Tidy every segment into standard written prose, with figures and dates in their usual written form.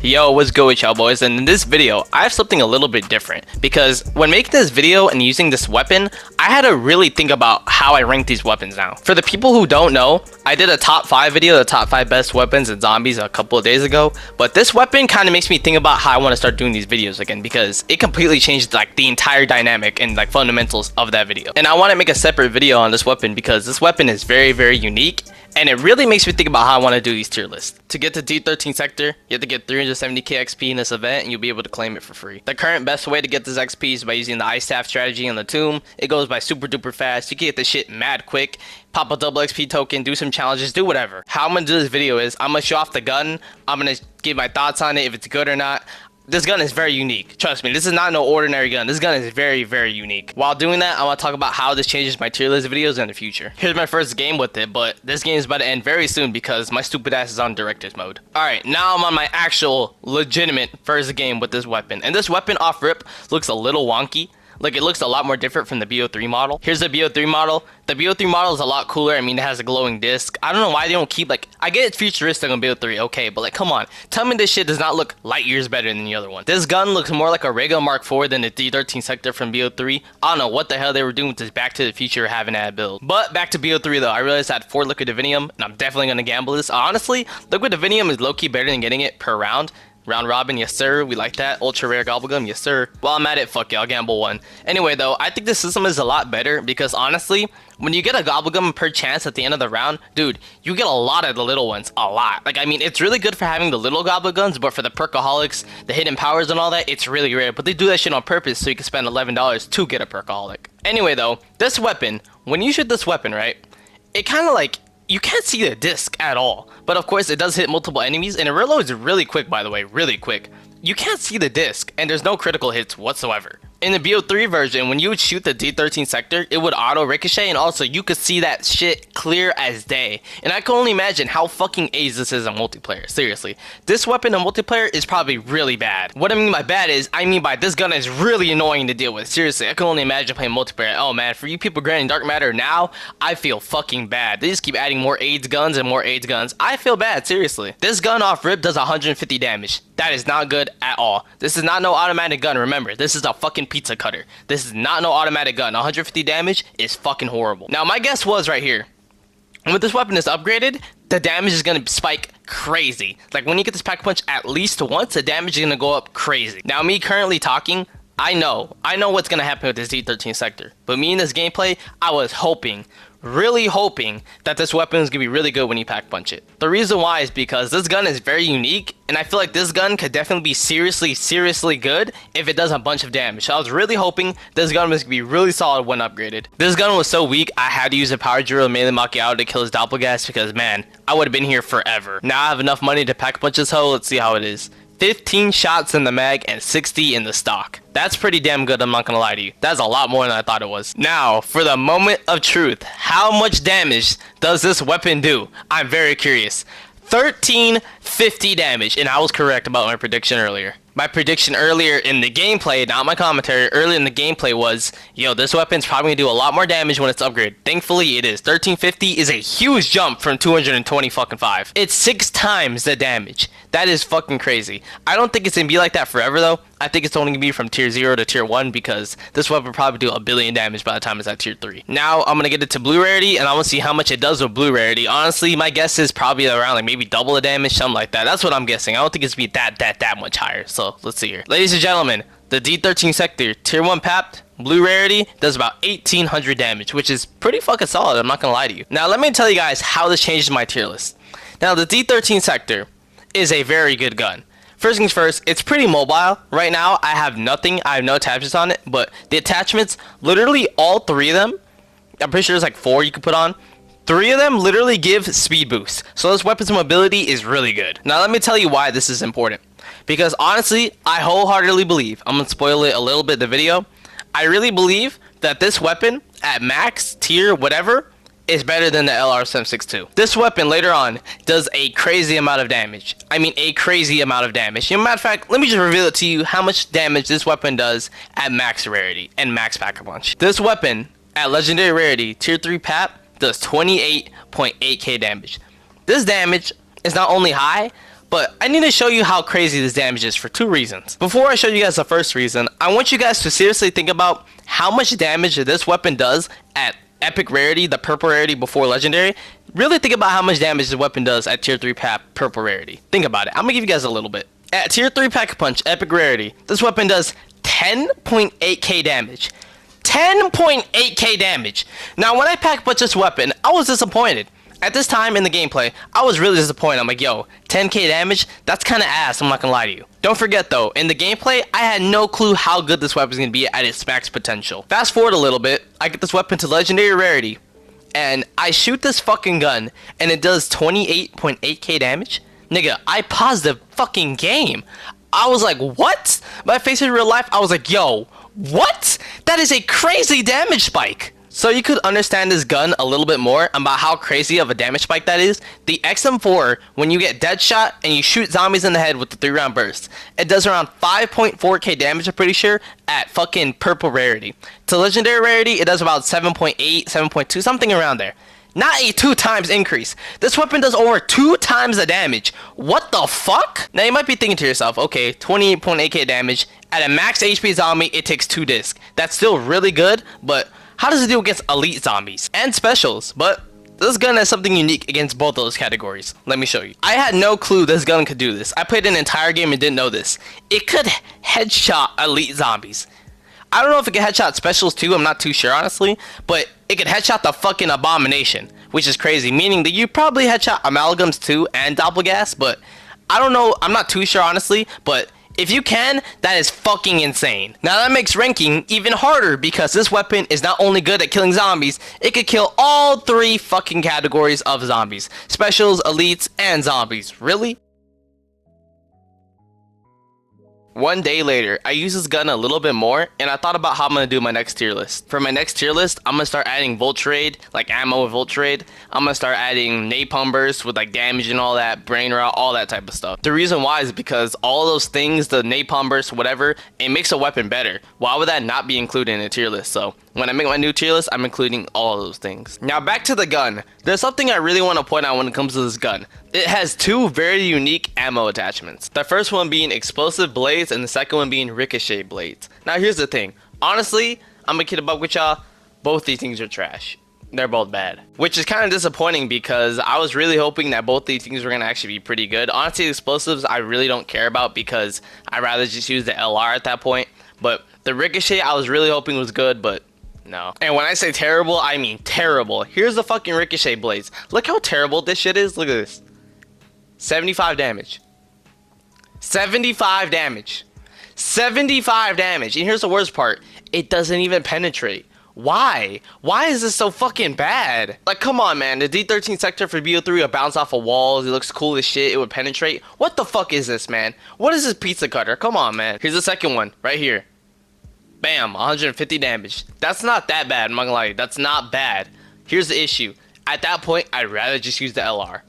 Yo, what's good with y'all boys? And in this video, I have something a little bit different because when making this video and using this weapon, I had to really think about how I rank these weapons now. For the people who don't know, I did a top 5 video, the top 5 best weapons and zombies a couple of days ago, but this weapon kind of makes me think about how I want to start doing these videos again because it completely changed like the entire dynamic and like fundamentals of that video. And I want to make a separate video on this weapon because this weapon is very, very unique. And it really makes me think about how I want to do these tier lists. To get to D13 sector, you have to get 370k XP in this event and you'll be able to claim it for free. The current best way to get this XP is by using the ice staff strategy on the tomb. It goes by super duper fast. You can get this shit mad quick. Pop a double XP token, do some challenges, do whatever. How I'm going to do this video is I'm going to show off the gun. I'm going to give my thoughts on it, if it's good or not. This gun is very unique. Trust me, this is not no ordinary gun. This gun is very, very unique. While doing that, I want to talk about how this changes my tier list videos in the future. Here's my first game with it, but this game is about to end very soon because my stupid ass is on director's mode. Alright, now I'm on my actual, legitimate first game with this weapon. And this weapon off rip looks a little wonky. Like, it looks a lot more different from the BO3 model. Here's the BO3 model. The BO3 model is a lot cooler. I mean, it has a glowing disc. I don't know why they don't keep, like, I get it's futuristic on BO3, okay, but, like, come on. Tell me this shit does not look light years better than the other one. This gun looks more like a regular Mark IV than the D13 sector from BO3. I don't know what the hell they were doing with this Back to the Future having that build. But back to BO3, though. I realized I had 4 Liquid Divinium, and I'm definitely going to gamble this. Honestly, Liquid Divinium is low-key better than getting it per round. Round robin, yes sir, we like that. Ultra rare gobblegum, yes sir. While I'm at it, fuck it, I'll gamble 1. Anyway though, I think this system is a lot better because honestly, when you get a gobblegum per chance at the end of the round, dude, you get a lot of the little ones, a lot. Like, I mean, it's really good for having the little gobblegums, but for the perkaholics, the hidden powers and all that, it's really rare. But they do that shit on purpose so you can spend $11 to get a perkaholic. Anyway though, this weapon, when you shoot this weapon, right, it kind of like, you can't see the disc at all, but of course it does hit multiple enemies and it reloads really quick, by the way, really quick. You can't see the disc and there's no critical hits whatsoever. In the BO3 version, when you would shoot the D13 sector, it would auto ricochet and also you could see that shit clear as day. And I can only imagine how fucking AIDS this is in multiplayer, seriously. This weapon in multiplayer is probably really bad. What I mean by bad is, I mean by this gun is really annoying to deal with, seriously. I can only imagine playing multiplayer. Oh man, for you people granting dark matter now, I feel fucking bad. They just keep adding more AIDS guns and more AIDS guns. I feel bad, seriously. This gun off rip does 150 damage. That is not good at all. This is not no automatic gun, remember. This is a fucking pizza cutter. This is not no automatic gun. 150 damage is fucking horrible. Now, my guess was right here, when this weapon is upgraded, the damage is going to spike crazy. Like, when you get this pack punch at least once, the damage is going to go up crazy. Now, me currently talking, I know what's going to happen with this D13 sector. But me in this gameplay, I was hoping, really hoping that this weapon is going to be really good when you pack punch it. The reason why is because this gun is very unique, and I feel like this gun could definitely be seriously good if it does a bunch of damage. So I was really hoping this gun was going to be really solid when upgraded. This gun was so weak, I had to use a power drill 𝗦𝗨𝗕𝗦𝗕𝗕 to kill his doppelgas because, man, I would have been here forever. Now I have enough money to pack punch this hoe. Let's see how it is. 15 shots in the mag and 60 in the stock. That's pretty damn good, I'm not gonna lie to you. That's a lot more than I thought it was. Now, for the moment of truth, how much damage does this weapon do? I'm very curious. 1350 damage, and I was correct about my prediction earlier. My prediction earlier in the gameplay, not my commentary, earlier in the gameplay was, yo, this weapon's probably gonna do a lot more damage when it's upgraded. Thankfully, it is. 1350 is a huge jump from 220 fucking 5. It's 6 times the damage. That is fucking crazy. I don't think it's gonna be like that forever, though. I think it's only gonna be from tier 0 to tier 1 because this weapon will probably do a billion damage by the time it's at tier 3. Now, I'm gonna get it to blue rarity, and I wanna see how much it does with blue rarity. Honestly, my guess is probably around, like, maybe double the damage, something like that. That's what I'm guessing. I don't think it's gonna be that much higher. So, let's see here. Ladies and gentlemen, the D13 sector, tier 1 papped, blue rarity, does about 1800 damage, which is pretty fucking solid, I'm not gonna lie to you. Now, let me tell you guys how this changes my tier list. Now, the D13 sector is a very good gun. First things first, it's pretty mobile. Right now, I have nothing. I have no attachments on it, but the attachments, literally all 3 of them, I'm pretty sure there's like 4 you can put on. 3 of them literally give speed boost. So this weapon's mobility is really good. Now, let me tell you why this is important. Because honestly, I wholeheartedly believe, I'm gonna spoil it a little bit in the video, I really believe that this weapon at max, tier, whatever, is better than the LR762. This weapon later on does a crazy amount of damage. I mean a crazy amount of damage. Matter of fact, let me just reveal it to you how much damage this weapon does at max rarity and max pack a punch. This weapon at legendary rarity, tier 3 pap, does 28.8k damage. This damage is not only high, but I need to show you how crazy this damage is for 2 reasons. Before I show you guys the first reason, I want you guys to seriously think about how much damage this weapon does at epic rarity, the purple rarity before legendary. Really think about how much damage this weapon does at tier 3 pack purple rarity. Think about it. I'm gonna give you guys a little bit. At tier 3 Pack-a-Punch epic rarity, this weapon does 10.8k damage. 10.8k damage. Now when I pack-a-punch this weapon, I was disappointed. At this time in the gameplay, I was really disappointed. I'm like, yo, 10k damage? That's kind of ass, I'm not gonna lie to you. Don't forget though, in the gameplay, I had no clue how good this weapon is gonna be at its max potential. Fast forward a little bit, I get this weapon to legendary rarity, and I shoot this fucking gun, and it does 28.8k damage? Nigga, I paused the fucking game. I was like, what? My face in real life, I was like, yo, what? That is a crazy damage spike. So you could understand this gun a little bit more about how crazy of a damage spike that is. The XM4, when you get deadshot and you shoot zombies in the head with the 3-round burst, it does around 5.4k damage, I'm pretty sure, at fucking purple rarity. To legendary rarity, it does about 7.8, 7.2, something around there. Not a 2 times increase. This weapon does over 2 times the damage. What the fuck? Now you might be thinking to yourself, okay, 28.8k damage. At a max HP zombie, it takes 2 discs. That's still really good, but how does it do against elite zombies and specials? But this gun has something unique against both those categories. Let me show you. I had no clue this gun could do this. I played an entire game and didn't know this. It could headshot elite zombies. I don't know if it can headshot specials too, I'm not too sure honestly, but it could headshot the fucking abomination, which is crazy, meaning that you probably headshot amalgams too and doppelgas, but I don't know, I'm not too sure honestly, but if you can, that is fucking insane. Now that makes ranking even harder because this weapon is not only good at killing zombies, it could kill all 3 fucking categories of zombies. Specials, elites, and zombies. Really? One day later, I used this gun a little bit more, and I thought about how I'm going to do my next tier list. For my next tier list, I'm going to start adding Volt Raid, like ammo with Volt Raid. I'm going to start adding Napalm Burst with like damage and all that, Brain Rot, all that type of stuff. The reason why is because all those things, the Napalm Burst, whatever, it makes a weapon better. Why would that not be included in a tier list? So when I make my new tier list, I'm including all of those things. Now back to the gun. There's something I really want to point out when it comes to this gun. It has 2 very unique ammo attachments. The first one being explosive blades and the second one being ricochet blades. Now here's the thing. Honestly, I'm gonna kid about with y'all. Both these things are trash. They're both bad. Which is kind of disappointing because I was really hoping that both these things were gonna actually be pretty good. Honestly, explosives I really don't care about because I'd rather just use the LR at that point. But the ricochet I was really hoping was good, but no. And when I say terrible, I mean terrible. Here's the fucking ricochet blades. Look how terrible this shit is. Look at this. 75 damage. 75 damage. 75 damage. And here's the worst part. It doesn't even penetrate. Why? Why is this so fucking bad? Like, come on, man. The D13 sector for BO3 would bounce off of walls. It looks cool as shit. It would penetrate. What the fuck is this, man? What is this pizza cutter? Come on, man. Here's the second one. Right here. Bam. 150 damage. That's not that bad. I'm not gonna lie to you. That's not bad. Here's the issue. At that point, I'd rather just use the LR.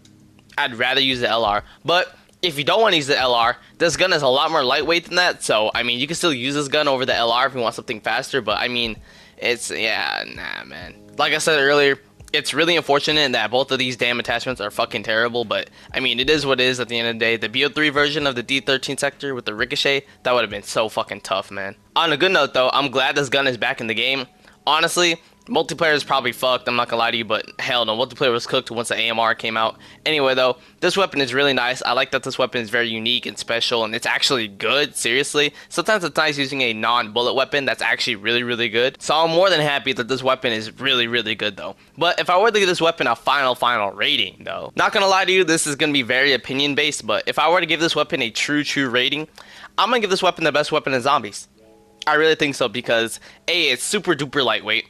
I'd rather use the LR. But if you don't want to use the LR, this gun is a lot more lightweight than that. So, I mean, you can still use this gun over the LR if you want something faster. But, I mean, it's, yeah, nah, man. Like I said earlier, it's really unfortunate that both of these damn attachments are fucking terrible. But, I mean, it is what it is at the end of the day. The BO3 version of the D13 sector with the ricochet, that would have been so fucking tough, man. On a good note, though, I'm glad this gun is back in the game. Honestly, multiplayer is probably fucked, I'm not gonna lie to you, but hell no, multiplayer was cooked once the AMR came out. Anyway though, this weapon is really nice. I like that this weapon is very unique and special, and it's actually good, seriously. Sometimes it's nice using a non-bullet weapon that's actually really, really good. So I'm more than happy that this weapon is really, really good though. But if I were to give this weapon a final rating though, not gonna lie to you, this is gonna be very opinion based, but if I were to give this weapon a true rating, I'm gonna give this weapon the best weapon in zombies. I really think so because A, it's super duper lightweight.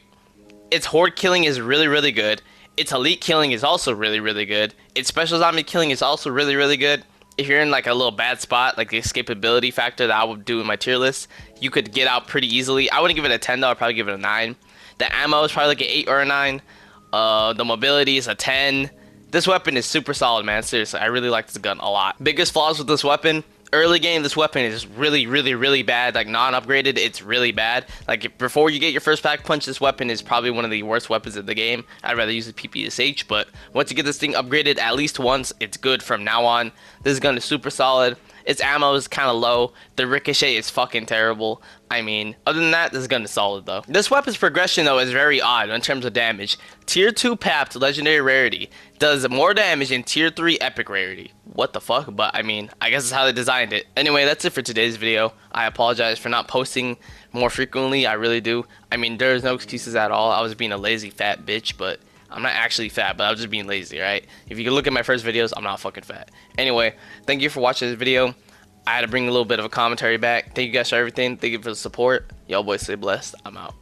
Its horde killing is really, really good. Its elite killing is also really, really good. Its special zombie killing is also really, really good. If you're in like a little bad spot, like the escapability factor that I would do in my tier list, you could get out pretty easily. I wouldn't give it a 10 though, I'd probably give it a 9. The ammo is probably like an 8 or a 9. The mobility is a 10. This weapon is super solid, man. Seriously, I really like this gun a lot. Biggest flaws with this weapon, Early game, this weapon is really bad. Like non-upgraded, it's really bad. Like before you get your first pack punch, this weapon is probably one of the worst weapons in the game. I'd rather use the PPSH, but once you get this thing upgraded at least once, it's good from now on. This gun is super solid. Its ammo is kind of low. The ricochet is fucking terrible. I mean, other than that, this gun is solid though. This weapon's progression though is very odd in terms of damage. Tier 2 papped legendary rarity does more damage in tier 3 epic rarity. What the fuck? But I mean, I guess it's how they designed it. Anyway, that's it for today's video. I apologize for not posting more frequently. I really do. I mean, there's no excuses at all. I was being a lazy fat bitch, but I'm not actually fat, but I was just being lazy, right? If you can look at my first videos, I'm not fucking fat. Anyway, thank you for watching this video. I had to bring a little bit of a commentary back. Thank you guys for everything. Thank you for the support. Y'all boys stay blessed. I'm out.